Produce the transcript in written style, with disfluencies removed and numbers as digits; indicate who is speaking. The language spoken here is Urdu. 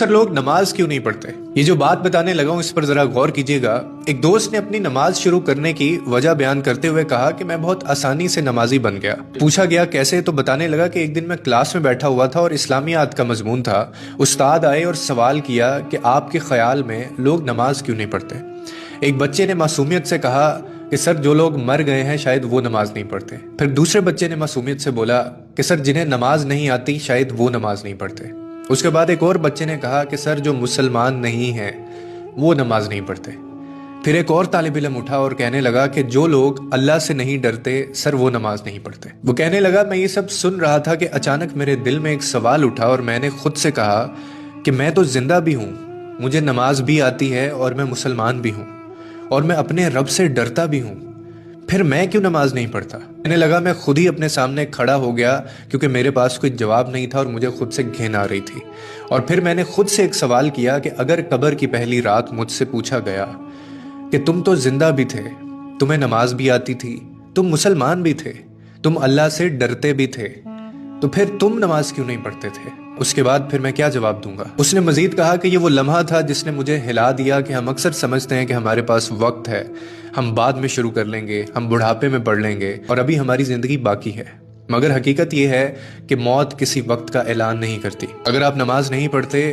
Speaker 1: اکثر لوگ نماز کیوں نہیں پڑھتے؟ یہ جو بات بتانے لگا ہوں اس پر ذرا غور کیجیے گا۔ ایک دوست نے اپنی نماز شروع کرنے کی وجہ بیان کرتے ہوئے کہا کہ میں بہت آسانی سے نمازی بن گیا۔ پوچھا گیا کیسے، تو بتانے لگا کہ ایک دن میں کلاس میں بیٹھا ہوا تھا اور اسلامیات کا مضمون تھا۔ استاد آئے اور سوال کیا کہ آپ کے خیال میں لوگ نماز کیوں نہیں پڑھتے؟ ایک بچے نے معصومیت سے کہا کہ سر جو لوگ مر گئے ہیں شاید وہ نماز نہیں پڑھتے۔ پھر دوسرے بچے نے معصومیت سے بولا کہ سر جنہیں نماز نہیں آتی شاید وہ نماز نہیں پڑھتے۔ اس کے بعد ایک اور بچے نے کہا کہ سر جو مسلمان نہیں ہیں وہ نماز نہیں پڑھتے۔ پھر ایک اور طالب علم اٹھا اور کہنے لگا کہ جو لوگ اللہ سے نہیں ڈرتے سر وہ نماز نہیں پڑھتے۔ وہ کہنے لگا میں یہ سب سن رہا تھا کہ اچانک میرے دل میں ایک سوال اٹھا اور میں نے خود سے کہا کہ میں تو زندہ بھی ہوں، مجھے نماز بھی آتی ہے اور میں مسلمان بھی ہوں اور میں اپنے رب سے ڈرتا بھی ہوں، پھر میں کیوں نماز نہیں پڑھتا؟ کہنے لگا میں خود ہی اپنے سامنے کھڑا ہو گیا کیونکہ میرے پاس کوئی جواب نہیں تھا اور مجھے خود سے گھن آ رہی تھی، اور پھر میں نے خود سے ایک سوال کیا کہ اگر قبر کی پہلی رات مجھ سے پوچھا گیا کہ تم تو زندہ بھی تھے، تمہیں نماز بھی آتی تھی، تم مسلمان بھی تھے، تم اللہ سے ڈرتے بھی تھے، تو پھر تم نماز کیوں نہیں پڑھتے تھے؟ اس کے بعد پھر میں کیا جواب دوں گا؟ اس نے مزید کہا کہ یہ وہ لمحہ تھا جس نے مجھے ہلا دیا کہ ہم اکثر سمجھتے ہیں کہ ہمارے پاس وقت ہے، ہم بعد میں شروع کر لیں گے، ہم بڑھاپے میں پڑھ لیں گے اور ابھی ہماری زندگی باقی ہے، مگر حقیقت یہ ہے کہ موت کسی وقت کا اعلان نہیں کرتی۔ اگر آپ نماز نہیں پڑھتے